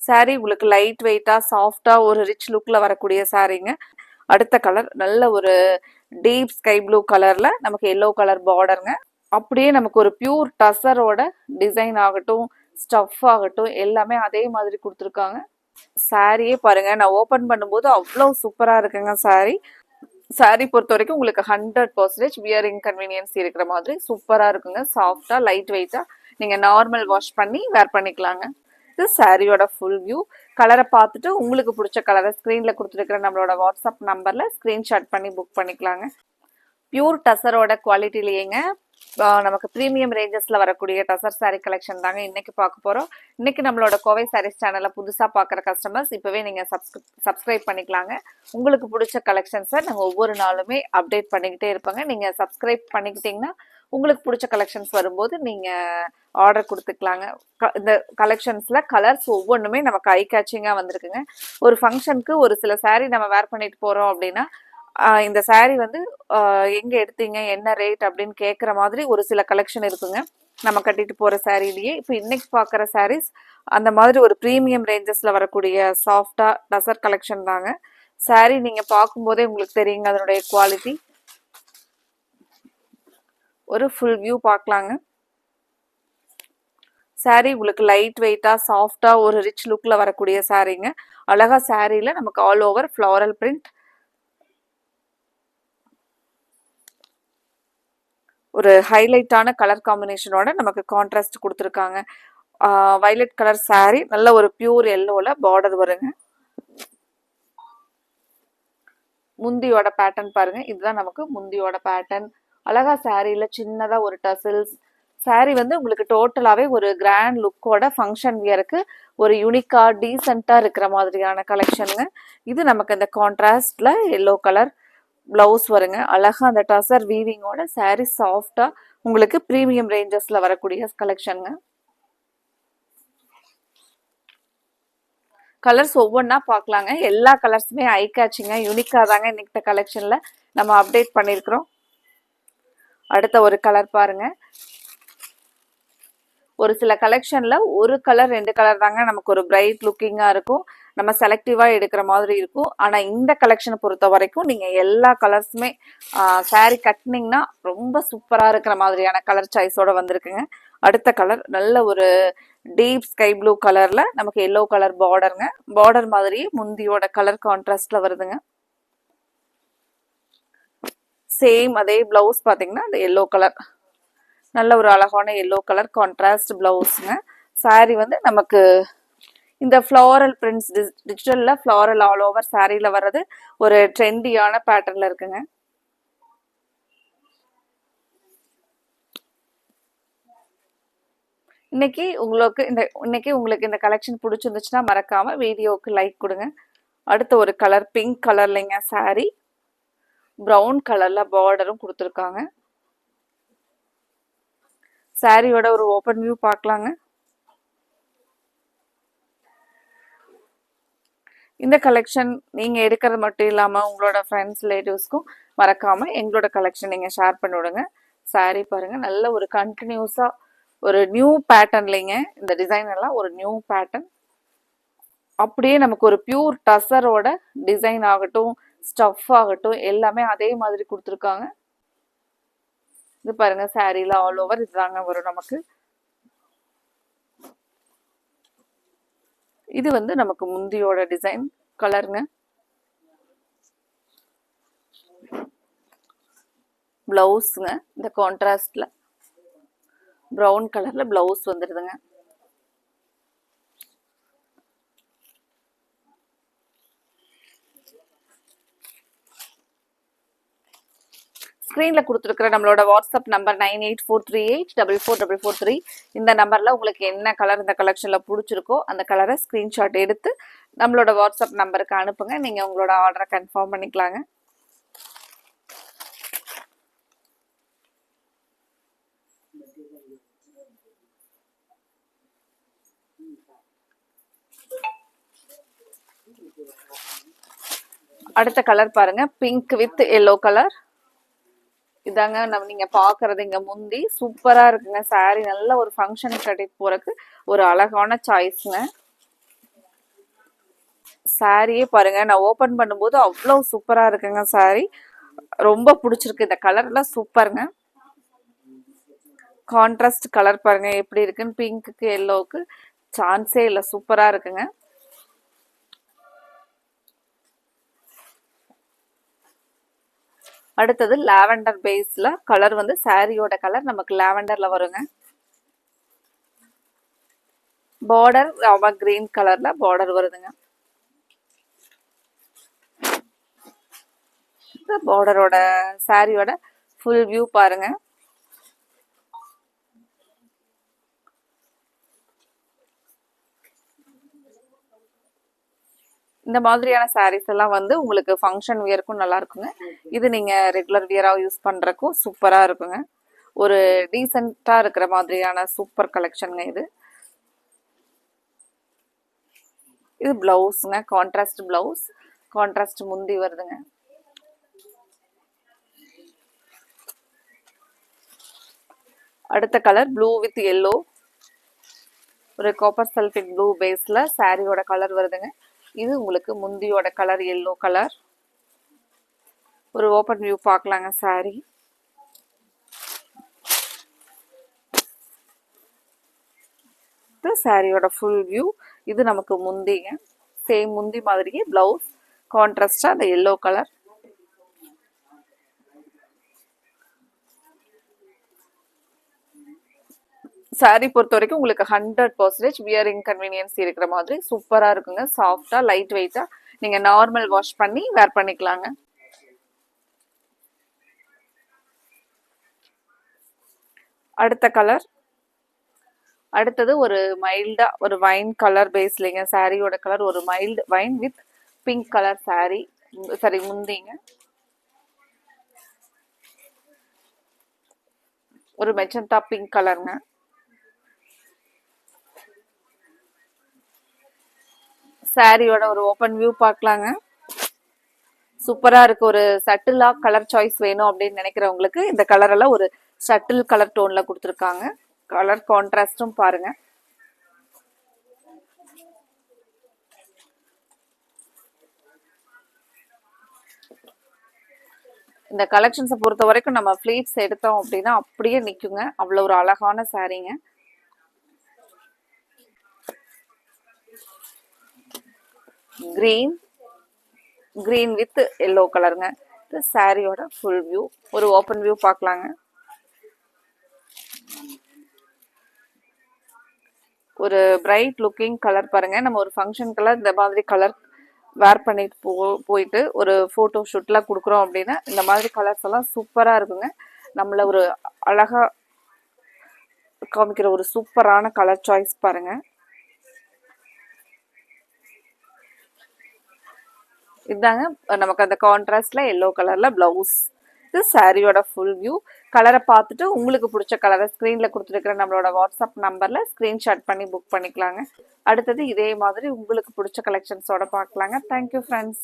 சாரீ உங்களுக்கு லைட் வெயிட்டா சாஃப்டா ஒரு ரிச் லுக்ல வரக்கூடிய சாரீங்க. அடுத்த கலர் நல்ல ஒரு டீப் ஸ்கை ப்ளூ கலர்ல நமக்கு எல்லோ கலர் பார்டருங்க. அப்படியே நமக்கு ஒரு பியூர் டசரோட டிசைன் ஆகட்டும், ஸ்டஃப் ஆகட்டும் எல்லாமே அதே மாதிரி கொடுத்துருக்காங்க. சாரியே பாருங்க, நான் ஓபன் பண்ணும்போது அவ்வளோ சூப்பரா இருக்குங்க சாரி. சாரி பொறுத்த வரைக்கும் உங்களுக்கு 100% வியர் இன்கன்வீனியன்ஸ் இருக்கிற மாதிரி சூப்பரா இருக்குங்க. சாஃப்டா லைட் வெயிட்டா நீங்க நார்மல் வாஷ் பண்ணி வேர் பண்ணிக்கலாங்க. இது சாரியோட ஃபுல் வியூ. கலரை பார்த்துட்டு உங்களுக்கு பிடிச்ச கலரை ஸ்க்ரீன்ல கொடுத்துருக்கிற நம்மளோட வாட்ஸ்அப் நம்பர்ல ஸ்கிரீன்ஷாட் பண்ணி புக் பண்ணிக்கலாங்க. பியூர் டசரோட குவாலிட்டிலேயேங்க நமக்கு ப்ரீமியம் ரேஞ்சஸ்ல வரக்கூடிய டசர் சாரி கலெக்ஷன் தாங்க இன்னைக்கு பார்க்க போறோம். இன்னைக்கு நம்மளோட கோவை சாரீஸ் சேனலை புதுசா பார்க்குற கஸ்டமர்ஸ் இப்பவே நீங்க சப்ஸ்கிரைப் பண்ணிக்கலாங்க. உங்களுக்கு பிடிச்ச கலெக்ஷன்ஸை நாங்கள் ஒவ்வொரு நாளுமே அப்டேட் பண்ணிக்கிட்டே இருப்பாங்க. நீங்க சப்ஸ்கிரைப் பண்ணிக்கிட்டீங்கன்னா உங்களுக்கு பிடிச்ச கலெக்ஷன்ஸ் வரும்போது நீங்க ஆர்டர் கொடுத்துக்கலாங்க. இந்த கலெக்ஷன்ஸ்ல கலர்ஸ் ஒவ்வொன்றுமே நமக்கு ஐ கேச்சிங்கா வந்திருக்குங்க. ஒரு ஃபங்க்ஷனுக்கு ஒரு சில சாரீ நம்ம வேர் பண்ணிட்டு போறோம் அப்படின்னா இந்த சாரீ வந்து எங்க எடுத்தீங்க, என்ன ரேட் அப்படின்னு கேட்குற மாதிரி ஒரு சில கலெக்ஷன் இருக்குங்க நம்ம கட்டிட்டு போற சாரீலயே. இப்போ இன்னைக்கு பார்க்குற சாரீஸ் அந்த மாதிரி ஒரு ப்ரீமியம் ரேஞ்சஸ்ல வரக்கூடிய சாஃப்டா டசர் கலெக்ஷன் தாங்க. சாரீ நீங்க பார்க்கும்போதே உங்களுக்கு தெரியுங்க அதனுடைய குவாலிட்டி. ஒரு ஃபுல் வியூ பார்க்கலாங்க. சாரீ உங்களுக்கு லைட் வெயிட்டா சாஃப்டா ஒரு ரிச் லுக்ல வரக்கூடிய சாரீங்க. அழகா சாரீல நமக்கு ஆல் ஓவர் ஃப்ளாரல் பிரிண்ட், ஒரு ஹைலைட்டான கலர் காம்பினேஷனோட நமக்கு கான்ட்ராஸ்ட் கொடுத்துருக்காங்க. வயலட் கலர் சாரீ நல்ல ஒரு பியூர் எல்லோல பார்டர் வருங்க. முந்தியோட பேட்டர்ன் பாருங்க, இதுதான் நமக்கு முந்தியோட பேட்டர்ன். அழகா சாரீல சின்னதா ஒரு டசில்ஸ். சாரீ வந்து உங்களுக்கு டோட்டலாவே ஒரு கிராண்ட் லுக்கோட ஃபங்க்ஷன் வியருக்கு ஒரு யூனிக்கா டீசெண்டா இருக்கிற மாதிரியான கலெக்ஷனுங்க. இது நமக்கு இந்த கான்ட்ராஸ்ட்ல எல்லோ கலர் பிளவுஸ் வருங்க. அழகா அந்த டசர் வீவிங்கோட சாரீ சாஃப்டா உங்களுக்கு ப்ரீமியம் ரேஞ்சஸ்ல வரக்கூடிய கலெக்ஷனுங்க. கலர்ஸ் ஒவ்வொன்றா பார்க்கலாங்க. எல்லா கலர்ஸுமே ஐ கேட்சிங்க, யூனிக்காக தாங்க இன்னைக்கு கலெக்ஷன்ல நம்ம அப்டேட் பண்ணியிருக்கிறோம். அடுத்த ஒரு கலர் பாருங்க. ஒரு சில கலெக்ஷன்ல ஒரு கலர் 2 கலர் தாங்க நமக்கு ஒரு பிரைட் லுக்கிங்கா இருக்கும், நம்ம செலக்டிவா எடுக்கிற மாதிரி இருக்கும். ஆனா இந்த கலெக்ஷனை பொறுத்த வரைக்கும் நீங்க எல்லா கலர்ஸுமே சாரீ கட்டினீங்கன்னா ரொம்ப சூப்பரா இருக்கிற மாதிரியான கலர் சாய்ஸோட வந்திருக்குங்க. அடுத்த கலர் நல்ல ஒரு டீப் ஸ்கை ப்ளூ கலர்ல நமக்கு எல்லோ கலர் பார்டருங்க. பார்டர் மாதிரி முந்தியோட கலர் கான்ட்ராஸ்ட்ல வருதுங்க. சேம் அதே பிளவுஸ் பாத்தீங்கன்னா அந்த எல்லோ கலர், நல்ல ஒரு அழகான எல்லோ கலர் கான்ட்ராஸ்ட் பிளவுஸ்ங்க. சாரீ வந்து நமக்கு இந்த ஃப்ளாரல் பிரிண்ட்ஸ் டிஜிட்டல்ல ஃப்ளாரல் ஆல் ஓவர் சாரீல வர்றது ஒரு ட்ரெண்டியான பேட்டர்ன்ல இருக்குங்க. இன்னைக்கு உங்களுக்கு இந்த கலெக்ஷன் பிடிச்சிருந்துச்சுன்னா மறக்காம வீடியோவுக்கு லைக் கொடுங்க. அடுத்த ஒரு கலர் பிங்க் கலர்லைங்க சாரீ, ப்ரௌன் கலர்ல பார்டரும் கொடுத்துருக்காங்க. சாரியோட ஒரு ஓப்பன் வியூ பார்க்கலாங்க. இந்த கலெக்ஷன் நீங்க எடுக்கிறது மட்டும் இல்லாம உங்களோட ஃப்ரெண்ட்ஸ் ரிலேட்டிவ்ஸ்க்கும் மறக்காம எங்களோட கலெக்ஷன் நீங்க ஷேர் பண்ணி விடுங்க. சாரி பாருங்க, நல்ல ஒரு கண்டினியூஸா ஒரு நியூ பேட்டர்ன்லைங்க. இந்த டிசைன் எல்லாம் ஒரு நியூ பேட்டர்ன். அப்படியே நமக்கு ஒரு பியூர் டசரோட டிசைன் ஆகட்டும், ஸ்டஃப் ஆகட்டும் எல்லாமே அதே மாதிரி கொடுத்துருக்காங்க. இது பாருங்க, சாரீல ஆல் ஓவர் இதுதாங்க வரும் நமக்கு. இது வந்து நமக்கு முந்தியோட டிசைன் கலருங்க. பிளவுஸ்ங்க இந்த கான்ட்ராஸ்ட்ல ப்ரௌன் கலர்ல பிளவுஸ் வந்துருதுங்க. ஸ்க்ரீன்ல கொடுத்துருக்கிற நம்மளோட வாட்ஸ்அப் நம்பர் 9843844443. இந்த நம்பர்ல உங்களுக்கு என்ன கலர் இந்த கலெக்ஷன்ல பிடிச்சிருக்கோ அந்த கலரை ஸ்கிரீன்ஷாட் எடுத்து நம்மளோட வாட்ஸ்அப் நம்பருக்கு அனுப்புங்க. நீங்க உங்களோட ஆர்டரை கன்ஃபார்ம் பண்ணிக்கலாங்க. அடுத்த கலர் பாருங்க, பிங்க் வித் எல்லோ கலர். இதாங்க நீங்க பாக்குறது இங்க முந்தி சூப்பரா இருக்குங்க. சாரி நல்ல ஒரு ஃபங்க்ஷனுக்கு கட்டிட்டு போறதுக்கு ஒரு அழகான சாய்ஸ்ங்க. சாரியே பாருங்க, நான் ஓபன் பண்ணும்போது அவ்வளோ சூப்பரா இருக்குங்க சாரி. ரொம்ப பிடிச்சிருக்கு. இந்த கலர்லாம் சூப்பருங்க. கான்ட்ராஸ்ட் கலர் பாருங்க எப்படி இருக்குன்னு. பிங்க்குக்கு எல்லோவுக்கு சான்ஸே இல்லை, சூப்பரா இருக்குங்க. அடுத்தது லாவெண்டர் பேஸ்ல கலர் வந்து சாரியோட கலர் நமக்கு லாவெண்டர்ல வருங்க. பார்டர் ராமா கிரீன் கலர்ல பார்டர் வருதுங்க. இந்த பார்டரோட சாரியோட ஃபுல் வியூ பாருங்க. இந்த மாதிரியான சாரீஸ் எல்லாம் வந்து உங்களுக்கு ஃபங்க்ஷன் வியருக்கும் நல்லா இருக்குங்க. இது நீங்க ரெகுலர் வியரா யூஸ் பண்றதுக்கும் சூப்பரா இருக்குங்க. ஒரு டீசெண்டா இருக்கிற மாதிரியான சூப்பர் கலெக்ஷனுங்க இது. இது பிளவுஸ்ங்க, கான்ட்ராஸ்ட் பிளவுஸ், கான்ட்ராஸ்ட் முந்தி வருதுங்க. அடுத்த கலர் ப்ளூ வித் எல்லோ, ஒரு காப்பர் சல்ஃபேட் ப்ளூ பேஸ்ல சாரியோட கலர் வருதுங்க. இது உங்களுக்கு முந்தியோட கலர் எல்லோ கலர். ஒரு ஓப்பன் வியூ பார்க்கலாங்க சாரி. சாரியோட ஃபுல் வியூ. இது நமக்கு முந்திங்க, சேம் முந்தி மாதிரியே பிளவுஸ் கான்ட்ராஸ்டா அந்த எல்லோ கலர். சாரி பொறுத்த வரைக்கும் உங்களுக்கு 100% வியர் இன்கன்வீனியன்ஸ் இருக்கிற மாதிரி சூப்பரா இருக்குங்க. சாஃப்டா லைட் வெயிட்டா நீங்க நார்மல் வாஷ் பண்ணி வேர் பண்ணிக்கலாங்க. அடுத்த கலர், அடுத்தது ஒரு மைல்டா ஒரு வைன் கலர் பேஸ்லிங்க. சாரியோட கலர் ஒரு mild wine with pink colour sari, sari முந்திங்க. ஒரு மெஜந்தா பிங்க் கலருங்க. சாரியோட ஒரு ஓப்பன் வியூ பார்க்கலாங்க. சூப்பரா இருக்கு. ஒரு சட்டிலா கலர் சாய்ஸ் வேணும் அப்படின்னு நினைக்கிறவங்களுக்கு இந்த கலர் எல்லாம் ஒரு சட்டில் கலர் டோன்ல கொடுத்துருக்காங்க. கலர் கான்ட்ராஸ்டும் பாருங்க. இந்த கலெக்ஷன்ஸை பொறுத்த வரைக்கும் நம்ம ஃபிளீட்ஸ் எடுத்தோம் அப்படின்னா அப்படியே நிக்குங்க. அவ்வளவு ஒரு அழகான சாரீங்க. கிரீன், கிரீன் வித் எல்லோ கலருங்க. இது சாரியோட ஃபுல் வியூ. ஒரு ஓப்பன் வியூ பார்க்கலாங்க. ஒரு பிரைட் லுக்கிங் கலர் பாருங்க. நம்ம ஒரு ஃபங்க்ஷன் கலர் இந்த மாதிரி கலர் வேர் பண்ணிட்டு போயிட்டு ஒரு ஃபோட்டோ ஷூட்லாம் கொடுக்குறோம் அப்படின்னா இந்த மாதிரி கலர்ஸ் எல்லாம் சூப்பராக இருக்குங்க. நம்மள ஒரு அழகா காமிக்கிற ஒரு சூப்பரான கலர் சாய்ஸ் பாருங்க. இதுதாங்க நமக்கு அந்த கான்ட்ராஸ்ட்ல எல்லோ கலர்ல பிளவுஸ். இது சாரியோட ஃபுல் வியூ. கலரை பார்த்துட்டு உங்களுக்கு பிடிச்ச கலரை ஸ்க்ரீன்ல கொடுத்துருக்கிற நம்மளோட வாட்ஸ்அப் நம்பர்ல ஸ்கிரீன்ஷாட் பண்ணி புக் பண்ணிக்கலாங்க. அடுத்தது இதே மாதிரி உங்களுக்கு பிடிச்ச கலெக்ஷன்ஸோட பார்க்கலாங்க. Thank you friends.